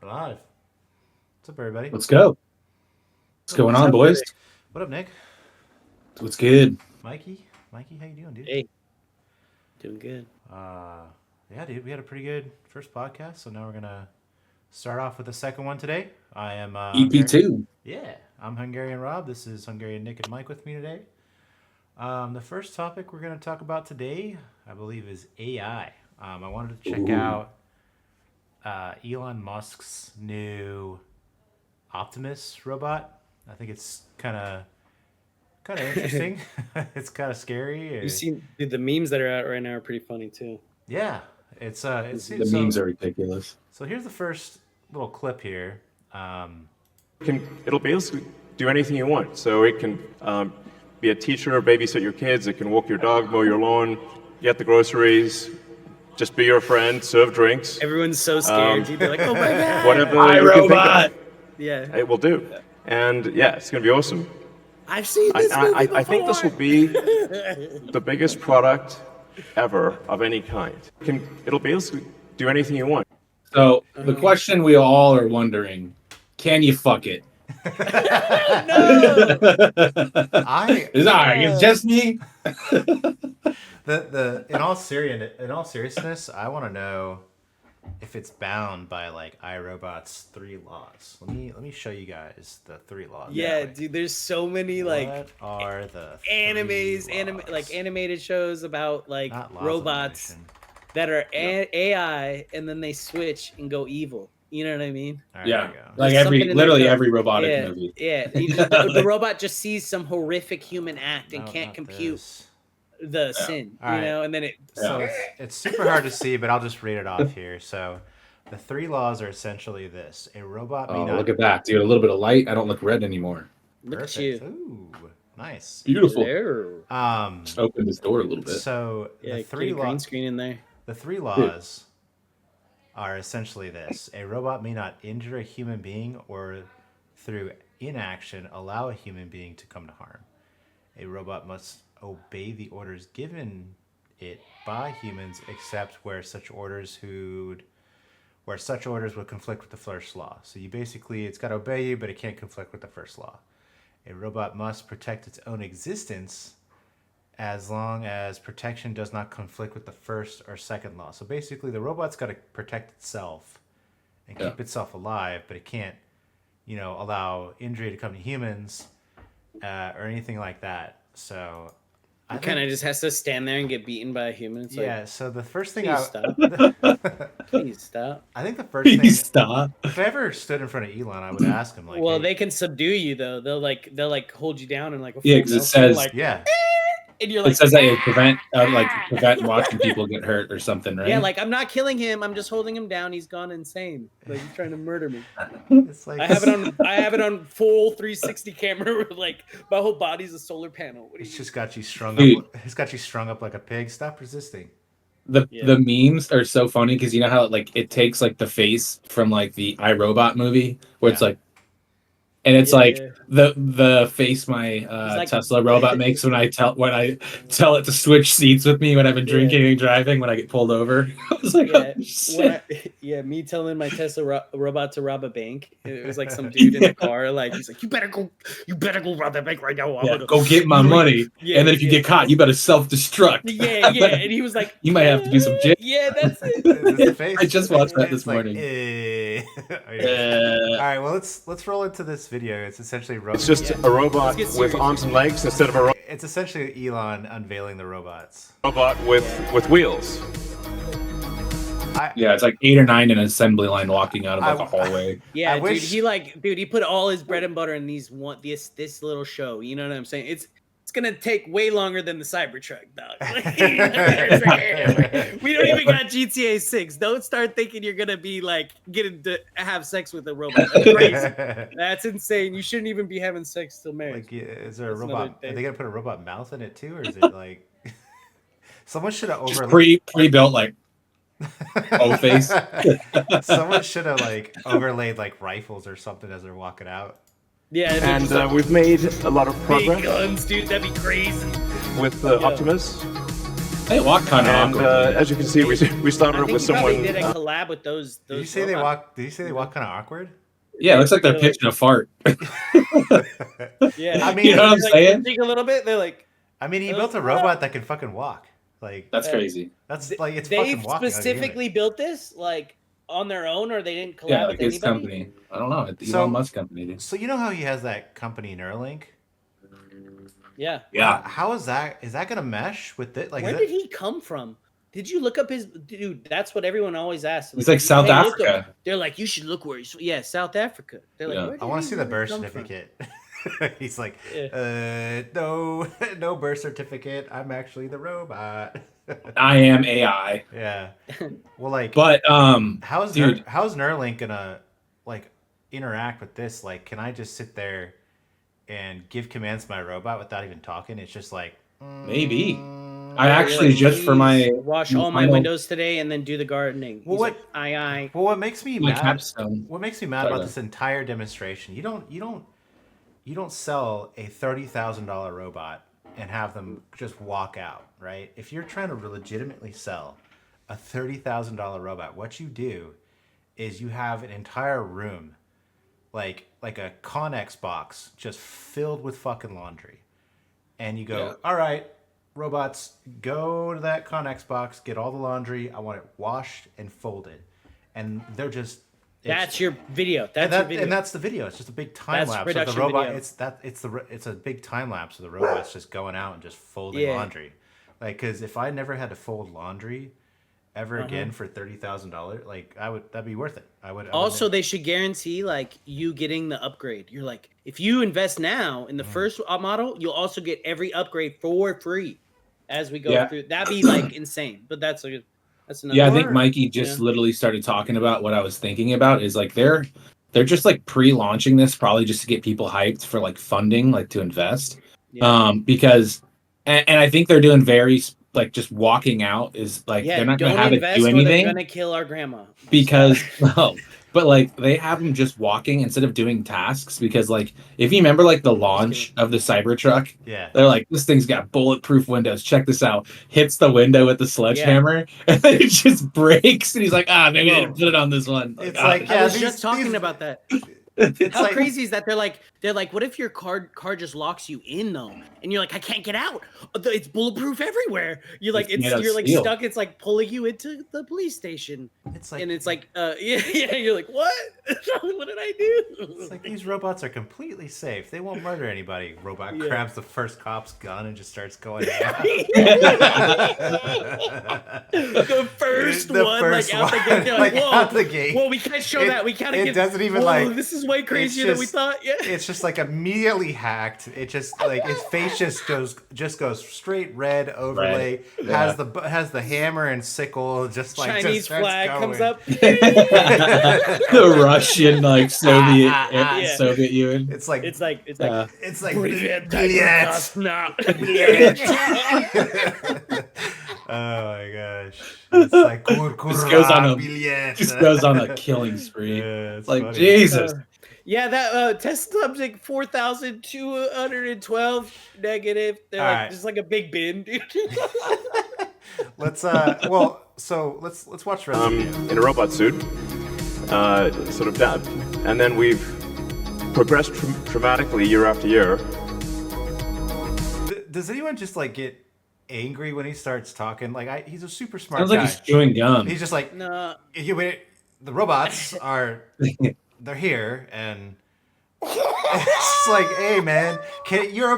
We're live. What's up, everybody? Let's go. What's going on, boys? What up, Nick? What's good? Mikey, how you doing, dude? Hey, doing good. Yeah, dude, we had a pretty good first podcast, so now we're gonna start off with the second one today. I am EP2. Yeah, I'm Hungarian Rob. This is Hungarian Nick and Mike with me today. The first topic we're gonna talk about today, I believe, is AI. I wanted to check out Elon Musk's new Optimus Robot. I think it's kind of interesting. It's kind of scary. You seen the memes that are out right now are pretty funny too. Yeah, it's The memes are ridiculous. So here's the first little clip here. It'll basically do anything you want. So it can be a teacher, babysit your kids. It can walk your dog, mow your lawn, get the groceries, just be your friend, serve drinks. Everyone's so scared. They're like, "Oh my god!" Whatever I you can think Robot. of, Yeah, it will do. And yeah, it's gonna be awesome. I've seen this movie I think this will before. be the biggest product ever of any kind. It'll basically do anything you want. So the question we all are wondering: can you fuck it? It's just me. In all seriousness, I want to know if it's bound by like iRobot's 3 laws. Let me show you guys the 3 laws. Yeah, real quick. dude. There's so many like What are the animated shows about like Not laws of robots animation. that are AI, and then they switch and go evil. You know what I mean? All right, Yeah, there we go. like There's something in literally there- every robotic Yeah, movie. yeah. The robot just sees some horrific human act and No, can't not compute this. the sin. All right. And then it. So it's super hard to see, but I'll just read it off here. So the 3 laws are essentially this: a robot may Oh, not. look at that, dude! A little bit of light. I don't look red anymore. Look Perfect. at you. Ooh, nice. Beautiful. Hello. Just open this door a little bit. So Yeah, the get 3 a green laws. screen in there. The 3 laws are essentially this: a robot may not injure a human being or, through inaction, allow a human being to come to harm. A robot must obey the orders given it by humans, except where such orders would conflict with the first law. So it's got to obey you, but it can't conflict with the first law. A robot must protect its own existence as long as protection does not conflict with the first or second law. So basically, the robot's got to protect itself and keep itself alive, but it can't, allow injury to come to humans or anything like that. So I It kind of think, just has to stand there and get beaten by a human. It's yeah. So the first thing Please stop. Please stop. I think the first thing, Please stop. if I ever stood in front of Elon, I would ask him like, Well, hey, they can subdue you though. They'll like hold you down and like. Yeah, 'cause it says- like, yeah, and you're like, It says that it prevent watching people get hurt or something, right? yeah, like I'm not killing him. I'm just holding him down. He's gone insane. Like he's trying to murder me. it's like I have it on full 360 camera. With like my whole body's a solar panel. What do It's you? just got you strung Dude. up. It's got you strung up like a pig. Stop resisting. The Yeah. the memes are so funny because you know how like it takes like the face from like the iRobot movie where it's Yeah. like, and it's Yeah, like yeah. the face my like- Tesla robot makes when I tell it to switch seats with me when I've been Yeah. drinking and driving when I get pulled over. I was like, Yeah, oh, shit. me telling my Tesla robot to rob a bank. It was like some dude in a car. Like he's like, you better go rob that bank right now. I'm Yeah, gonna-" go get my money, Yeah, and then if you yeah. get caught, you better self-destruct. Yeah, and he was like, You might have to do some jail. Yeah, that's it. Is the face? I just watched that It's this like, morning. All right, well let's roll into this video. It's essentially It's just a robot Let's get with serious. arms and legs instead of a it's essentially Elon unveiling the robots. robot with wheels. Yeah, it's like 8 or 9 in an assembly line walking out of like a hallway. Yeah, I wish- dude, he put all his bread and butter in this little show. You know what I'm saying? It's gonna take way longer than the Cybertruck, dog. We don't even got GTA 6. Don't start thinking you're gonna be like getting to have sex with a robot. That's crazy. That's insane. You shouldn't even be having sex till marriage. Like, is there a That's robot? another Are day. they gonna put a robot mouth in it too, or is it like someone should have Just overlaid? pre-built like O face. Someone should have like overlaid like rifles or something as they're walking out. Yeah, they're And just like, we've made a lot of big progress guns, dude. That'd be crazy. with Yeah. Optimus. They walk kind of And awkward. as you can see, we started I it think with he probably someone. did a collab with those. Did you say they robots. walk? Did you say they walk kind of awkward? Yeah, it looks like they're They're like- pitching a fart. Yeah, I mean, You know what I'm like, saying? think a little bit. They're like, I mean, he built a robot that can fucking walk. Like That's crazy. that's like it's they fucking walking. like a human. specifically built this like on their own, or they didn't collab Yeah, with like his anybody. company. I don't know. It's So- Elon Musk company, dude. So you know how he has that company Neuralink? Yeah. Yeah. How is that? Is that gonna mesh with it? Like, Where is did it, he come from? Did you look up his dude? That's what everyone always asks. It's like South "Hey, look up." Africa. They're like, you should look where he's. Yeah, South Africa. They're like, Yeah. where I did want he to see the really birth come from? certificate. He's like, Yeah. no, no birth certificate. I'm actually the robot. I am AI. Yeah. Well, like, But how's dude. how's Neuralink gonna like interact with this? Like, can I just sit there and give commands to my robot without even talking? It's just like Maybe. mm, I actually just for my wash all my final- windows today and then do the gardening. Well, He's what- like, aye. Well, what makes me my mad? capstone. What makes me mad Sorry, about go this entire demonstration? You don't sell a $30,000 robot and have them just walk out, right? If you're trying to legitimately sell a $30,000 robot, what you do is you have an entire room, like a Connex box, just filled with fucking laundry, and you go, Yeah. all right, robots, go to that Connex box, get all the laundry. I want it washed and folded, and they're just. That's your video. That's And, your that, video. and that's the video. It's just a big time That's lapse of the production robot. video. It's a big time lapse of the robots just going out and just folding Yeah. laundry. Like, because if I never had to fold laundry ever Uh-huh. again for $30,000, like that'd be worth it. I would Also, they should guarantee like you getting the upgrade. You're like, if you invest now in the first model, you'll also get every upgrade for free as we go Yeah. through. That'd be like insane. But that's another. Yeah, I think Or- Mikey just literally started talking about what I was thinking about is like they're just like pre-launching this probably just to get people hyped for like funding, like to invest. Yeah. Because and I think they're doing very like just walking out is like Yeah, they're not going don't to have it invest do or they're anything gonna kill our grandma. because no, but like they have them just walking instead of doing tasks because like if you remember like the launch of the Cybertruck, Yeah. they're like, this thing's got bulletproof windows. Check this out. Hits the window with the sledgehammer, and then it just breaks. And he's like, maybe I didn't put it on this one. It's ah. like, I yeah, was these- just talking these- about that. It's How like, crazy is that? They're like, what if your car just locks you in though, and you're like, I can't get out. It's bulletproof everywhere. You're like, It's made of you're like steel. stuck. It's like pulling you into the police station, It's like, and it's like, yeah. You're like, what? What did I do? it's like these robots are completely safe. They won't murder anybody. Robot Yeah. grabs the first cop's gun and just starts going out. The first The one, first like out the one, gate, they're like, like, whoa, out the gate. Whoa, we can't show It- that. We can't it get. doesn't even, whoa, like- This is way crazier than we just- thought. Yeah. It's just like immediately hacked. It just like his face just goes straight red overlay. Yeah. Has the hammer and sickle just like Chinese just starts flag comes going. up. The Russian like Soviet Yeah. Soviet Union. It's like It's like it's like Привет, Billiards. Krasna. Oh my gosh! It's like Just goes on a- billiards. Just goes on a killing spree. Yeah, it's Like funny. Jesus. Yeah, that test subject 4,212 negative. They're All like right. just like a big bin, dude. Let's let's watch the rest of the video. In a robot suit, sort of down. And then we've progressed dramatically year after year. Does anyone just like get angry when he starts talking? Like he's a super smart Sounds guy. like he's chewing gum. He's just like No. the robots are they're here and it's like, hey man, you're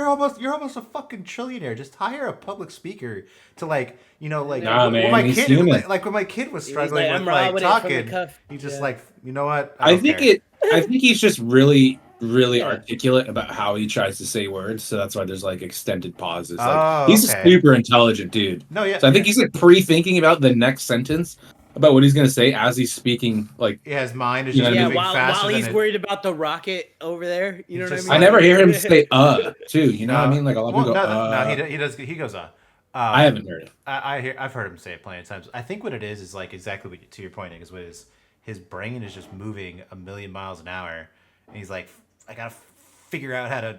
almost a fucking trillionaire. Just hire a public speaker to like Nah, when man, my he's kid human. like when my kid was He's struggling like, with I'm like robbing it from the talking, cuff. he just Yeah. like, you know what? I don't think care. I think he's just really Yeah. articulate about how he tries to say words, so that's why there's like extended pauses. Like, Oh, he's okay. a super intelligent dude. No, yeah. So I think he's like pre-thinking about the next sentence about what he's gonna say as he's speaking. Like Yeah, his mind is You just know Yeah, moving while faster he's than worried about the rocket over there. You know what I just mean? I never hear him say too. You know what I mean? Like a lot of people go, no, he does. He goes, I haven't heard it. I've heard him say it plenty of times. I think what it is like exactly what, to your point, is what his brain is just moving a million miles an hour, and he's like, I gotta figure out how to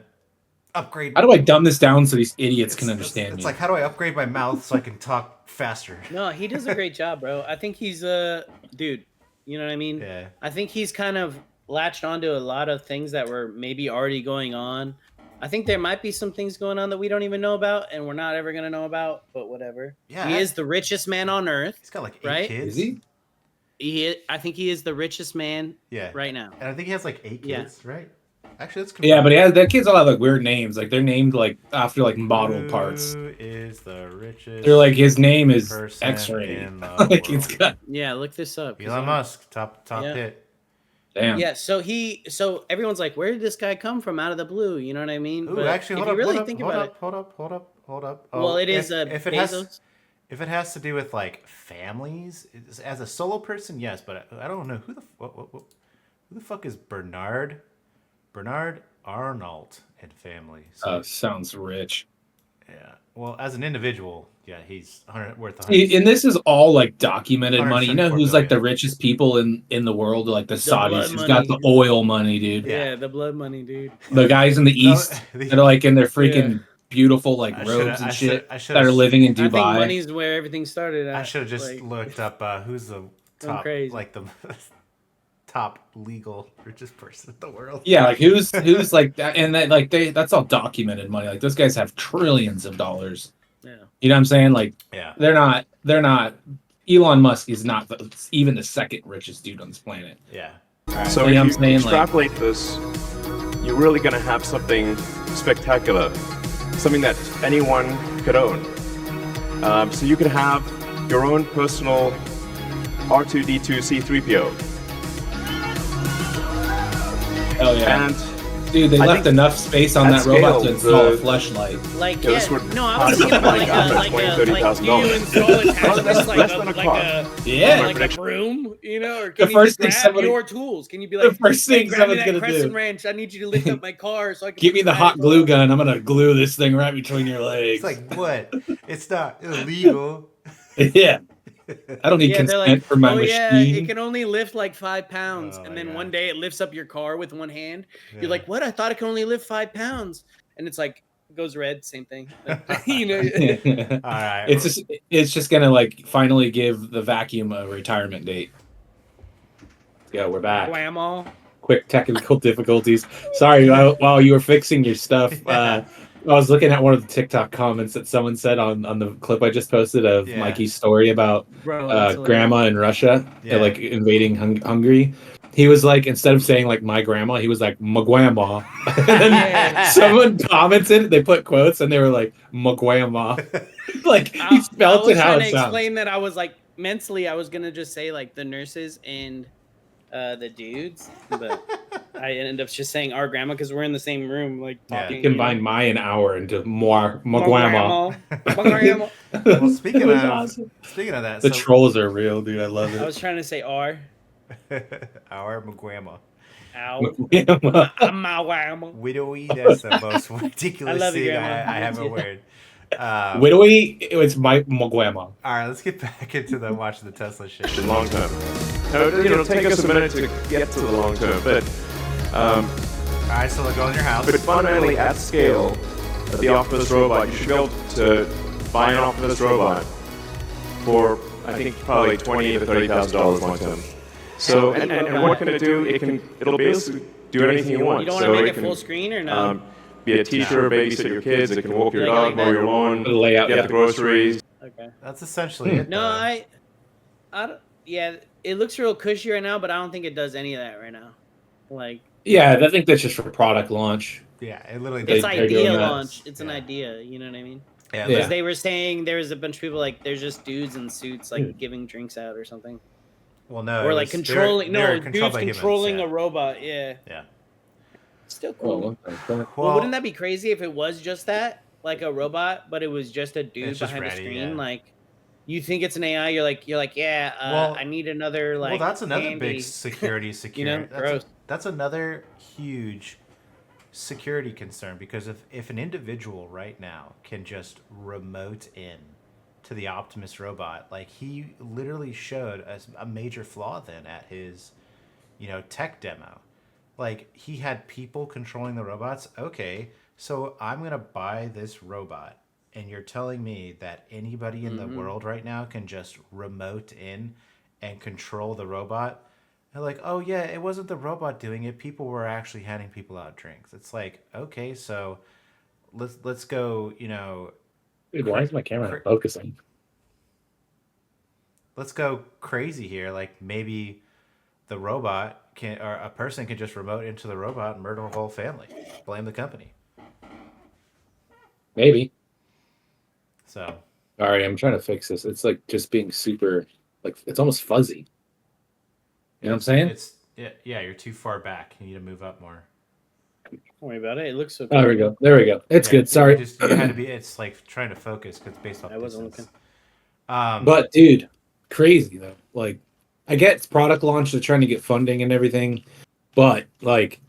upgrade. How do I dumb this down so these idiots can understand It's me? like, how do I upgrade my mouth so I can talk faster? No, he does a great job, bro. I think he's dude. You know what I mean? Yeah. I think he's kind of latched onto a lot of things that were maybe already going on. I think there might be some things going on that we don't even know about, and we're not ever gonna know about. But whatever. Yeah, He is the richest man on earth. He's got like 8 Right? kids. Is he? I think he is the richest man Yeah. right now. And I think he has like 8 Yeah. kids, right? Actually, that's Yeah, but that kids all have like weird names. Like they're named like after like model parts. Who is the richest? They're like his name is person X-Ray. in the Like it's world? got Yeah, look this up. Elon Musk, top Yeah. hit. damn. Yeah, so everyone's like, where did this guy come from out of the blue? You know what I mean? Ooh, But actually, if hold you up, really hold up, think hold about up, hold up. well, it is if it Bezos. if it has to do with like families, as a solo person, yes, but I don't know who the fuck is Bernard Arnault and family. So, Sounds rich. yeah. Well, as an individual, yeah, he's worth 100. And this is all like documented money. You know 174 who's like the billion. richest people in the world? Like the blood Saudis. Who's money. got the oil money, dude? Yeah. Yeah, the blood money, dude. The guys in the East that are like in their freaking beautiful like I robes and shit I that should've- are living in I think Dubai. money's where everything started at. I should have just like, looked up who's the top, crazy. like the top legal richest person in the world. Yeah, like who's like that, and that like that's all documented money. Like those guys have trillions of dollars. yeah. You know what I'm saying? Like Yeah. they're not. Elon Musk is not even the second richest dude on this planet. Yeah. So You know what I'm if you saying? Like- extrapolate this, you're really going to have something spectacular, something that anyone could own. So you could have your own personal R2D2 C3PO. Hell yeah. And Dude, they I left think enough space on at that robot scale, to install the- a fleshlight. Like, Yeah, yeah, this would no, I was probably thinking about like like $20,000, you install attachments like less a than a like car. a Yeah. like a broom, you know, or can The you first just thing grab somebody- your tools? Can you be The like, first hey, thing grab me someone's that gonna crescent do. wrench? I need you to lift up my car so I can Give put me the back hot glue on." gun. I'm gonna glue this thing right between your legs. It's like, what? It's not illegal. yeah. I don't need Yeah, they're consent like, for my oh yeah, machine. it can only lift like 5 pounds, Oh and my then God. one day it lifts up your car with one hand. Yeah. You're like, what? I thought it could only lift 5 pounds, and it's like it goes red, same thing. Like, you know, All right. It's just gonna like finally give the vacuum a retirement date. Yeah, we're back. Grandma. Quick technical difficulties. Sorry, while you were fixing your stuff, I was looking at one of the TikTok comments that someone said on the clip I just posted of Yeah. Mikey's story about Bro, that's grandma in Russia, Yeah. like invading Hungary. He was like, instead of saying like my grandma, he was like my grandma. And then Yeah. someone commented, they put quotes, and they were like my grandma. Like he spelled it how I was trying it to sounds. explain that I was like mentally, I was gonna just say like the nurses and the dudes, but I ended up just saying our grandma because we're in the same room, like Yeah. talking. He combined my and our into my grandma. My grandma. Well, speaking It was of awesome. that, The trolls are real, dude. I love I was it. trying to say our. our grandma, Ow. Grandma. I'm my grandma. widowy. That's the most ridiculous I love you, thing Grandma. I haven't heard. Widowy, it's my grandma. All right, let's get back into the watching the Tesla shit. in long term. Now, it'll take us a minute to get to the long term, but All right, so they'll go in your house. But fundamentally, at scale, the Optimus Robot, you should be able to buy an Optimus Robot for, I think, probably $20,000 to $30,000 long term. So, and what can it do? It'll basically do anything you want. You don't want So to make it can, full screen or no? be a teacher, babysit your kids. It can walk your Like dog, mow that? your lawn, Layout, get yeah. the groceries. Okay. That's essentially it. No, though. I don't. Yeah, it looks real cushy right now, but I don't think it does any of that right now. Like Yeah, I think that's just for product launch. Yeah, it literally. it's they're doing idea that. launch. It's an Yeah. idea. You know what I mean? Yeah, Yeah. Because they were saying there was a bunch of people like there's just dudes in suits like giving drinks out or something, Well, no. or it like was- controlling. they were No, controlled dudes by humans, controlling yeah. a robot. Yeah, Yeah. still cool. Oh, Well, wouldn't that be crazy if it was just that, like a robot, but it was just a dude It's just behind the ready, screen? yeah. Like, you think it's an AI? You're like, yeah. Well- I need another like. Well, that's another handy. big security. You know, gross. That's another huge security concern because if an individual right now can just remote in to the Optimus robot, like he literally showed a major flaw then at his, tech demo. Like, he had people controlling the robots. Okay, so I'm going to buy this robot. And you're telling me that anybody in the world right now can just remote in and control the robot? They're like, oh, yeah, it wasn't the robot doing it. People were actually handing people out drinks. It's like, okay, so let's go, Dude, why is my camera not focusing? let's go crazy here. Like, maybe the robot can, or a person can just remote into the robot and murder a whole family. Blame the company. Maybe. So, Sorry, I'm trying to fix this. It's like just being super, like, it's almost fuzzy. You know what I'm saying? it's yeah, you're too far back. You need to move up more. Don't worry about it. It looks so Oh, there we go. There we go. It's good. Sorry. You had to be. It's like trying to focus because it's based off I wasn't distance. looking. But dude, crazy though. Like, I get it's product launch, they're trying to get funding and everything, but like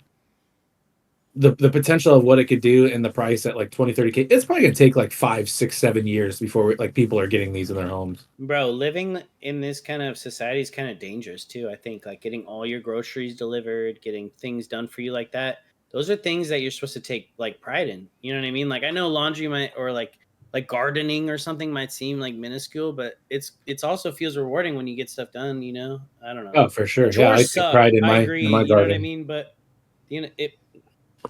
the potential of what it could do and the price at like 20-30K, it's probably gonna take like 5, 6, 7 years before like people are getting these in their homes. Bro, living in this kind of society is kind of dangerous too. I think like getting all your groceries delivered, getting things done for you like that. Those are things that you're supposed to take like pride in. You know what I mean? Like I know laundry might or like gardening or something might seem like minuscule, but it's also feels rewarding when you get stuff done. You know, I don't know. Oh, for sure. Chores Yeah, I take suck. pride in I my agree. in my You know what I garden. mean? But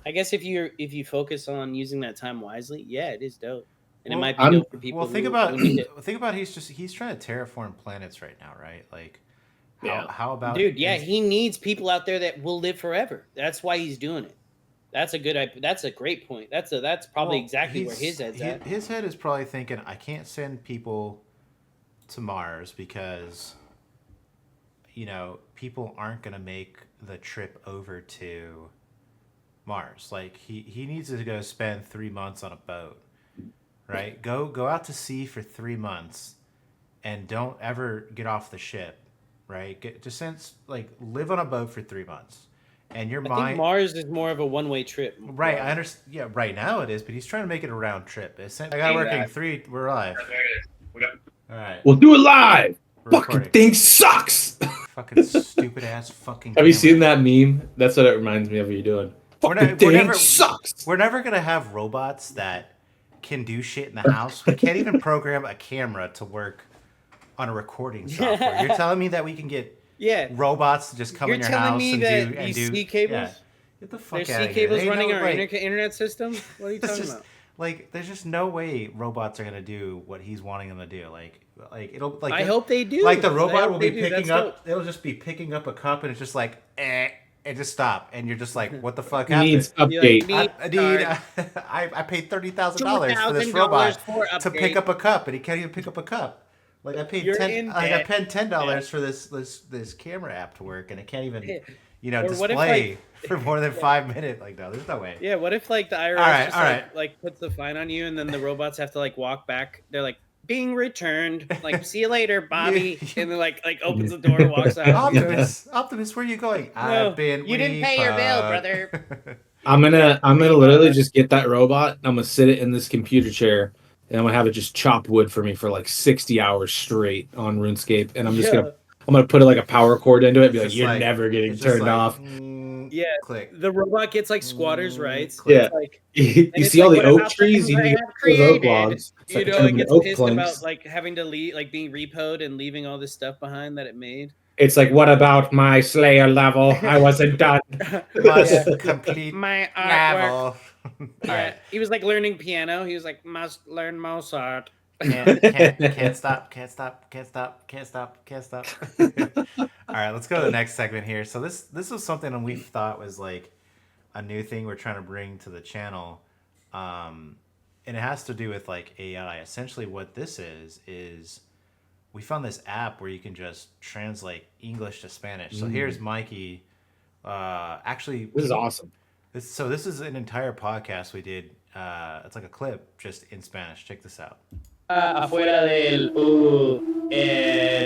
I guess if you focus on using that time wisely, yeah, it is dope, and it might be dope for people. Well, think who need it. about he's trying to terraform planets right now, right? Like, how about Dude? Yeah, he needs people out there that will live forever. That's why he's doing it. That's a great point. That's probably exactly where his head's at. His head is probably thinking, I can't send people to Mars because people aren't gonna make the trip over to Mars. Like he needs to go spend 3 months on a boat, right? Go out to sea for 3 months, and don't ever get off the ship, right? Live on a boat for 3 months, and your I mind. think Mars is more of a one-way trip. Right, I understand. Yeah, right now it is, but he's trying to make it a round trip. I got working 3. We're live. All right, We'll do it live. we're Fucking recording. thing sucks. Fucking stupid ass fucking. Have you camera. seen that meme? That's what it reminds me of you doing. Fucking thing sucks. We're never gonna have robots that can do shit in the house. We can't even program a camera to work on a recording software. You're telling me that we can get robots to just come in your house and do C cables? Yeah. Get the fuck There's out C of here. cables Ain't running no, our like, internet system? What are you talking about? Like, there's just no way robots are gonna do what he's wanting them to do. Like it'll like. I hope they do. Like the I robot hope will be they do. picking That's up. It'll just be picking up a cup, and it's just like, and just stop, and you're just like, what the fuck Needs happened? update. I paid $30,000 for this robot to pick up a cup, and he can't even pick up a cup. Like I paid $10 for this camera app to work, and it can't even display for more than 5 minutes. Like, no, there's no way. Yeah, what if like the IRS All right. like puts the fine on you, and then the robots have to like walk back? They're like being returned. Like, see you later, Bobby. And then like opens the door, and walks out. Optimus, where are you going? No, you didn't pay your bill, brother. I'm gonna literally just get that robot. And I'm gonna sit it in this computer chair, and I'm gonna have it just chop wood for me for like 60 hours straight on RuneScape. And I'm gonna put like a power cord into it. And be like, you're never getting turned off. Yeah, click. The robot gets like squatters' rights. Yeah, like, you see all the oak trees. You need those oak logs. You know, it gets pissed about like having to leave, like being repoed and leaving all this stuff behind that it made. It's like, what about my Slayer level? I wasn't done. Must complete my level. Yeah, he was like learning piano. He was like, must learn Mozart. Can't stop. All right, let's go to the next segment here. So this was something that we thought was like a new thing we're trying to bring to the channel, and it has to do with like AI. Essentially, what this is we found this app where you can just translate English to Spanish. So here's Mikey. Actually, this is awesome. This is an entire podcast we did. It's like a clip just in Spanish. Check this out. Afuera del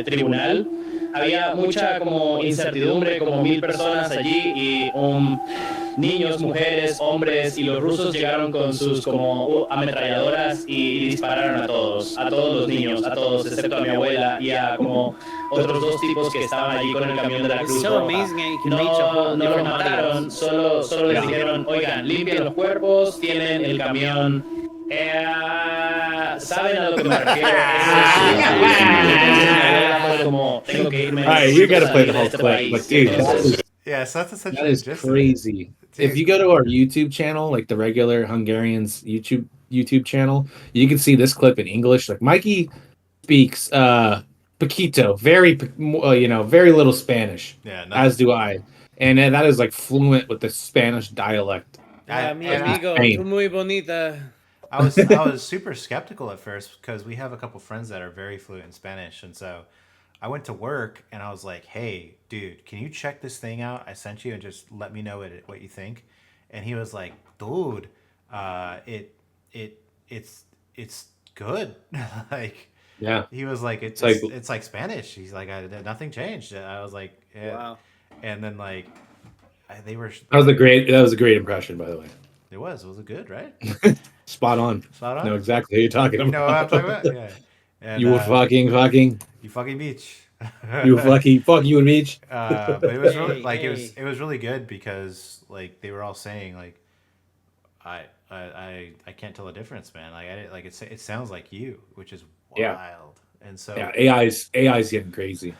tribunal había mucha como incertidumbre, como 1000 personas allí y un niños, mujeres, hombres, y los rusos llegaron con sus como ametralladoras y dispararon a todos los niños, a todos, excepto a mi abuela y a como otros dos tipos que estaban allí con el camión de la It's Cruz so Roja. amazing that you can reach a whole No los different mataron, audience. solo les dijeron, oigan, limpien los cuerpos, tienen el camión. ¿Saben a lo que me refiero? Fue como, tengo que irme. All right, you gotta play the salir de whole este clip, país. but dude, Entonces, Yeah, so that's that essentially is just it. crazy. If you go to our YouTube channel, like the regular Hungarians YouTube channel, you can see this clip in English. Like Mikey speaks Paquito, very very little Spanish, Yeah, as do I, and that is like fluent with the Spanish dialect. Mi and amigo, Spain. tú muy bonita. I was super skeptical at first because we have a couple friends that are very fluent in Spanish, and so I went to work and I was like, "Hey, dude, can you check this thing out? I sent you and just let me know what you think." And he was like, "Dude, it's good." Like Yeah, he was like, It's like- it's like Spanish." He's like, "Nothing changed." I was like, yeah. Wow. And then like they were that was a great impression, by the way. it was good, right? Spot on. Spot on. Know exactly who you're talking You know what I'm about. talking about? Yeah. And, You fucking you fucking bitch. fuck you and Meech. But it was really Hey, like hey. it was really good because like they were all saying like I can't tell the difference, man. Like it sounds like you, which is wild. Yeah. And so Yeah, AI's getting crazy.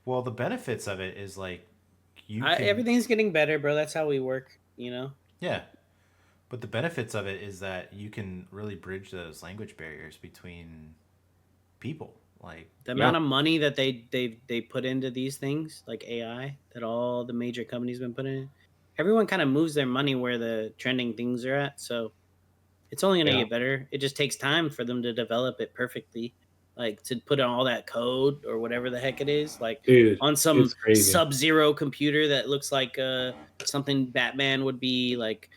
well, the benefits of it is like you can, Everything's getting better, bro. That's how we work, you know? yeah. But the benefits of it is that you can really bridge those language barriers between people. Like The amount of money that they put into these things, like AI, that all the major companies been putting in, everyone kind of moves their money where the trending things are at. So it's only gonna Yeah. get better. It just takes time for them to develop it perfectly, like to put in all that code or whatever the heck it is, like Dude, on some it's crazy. Sub-Zero computer that looks like something Batman would be like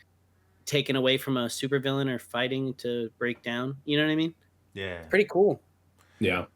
taken away from a supervillain or fighting to break down. You know what I mean? yeah. Pretty cool. Yeah.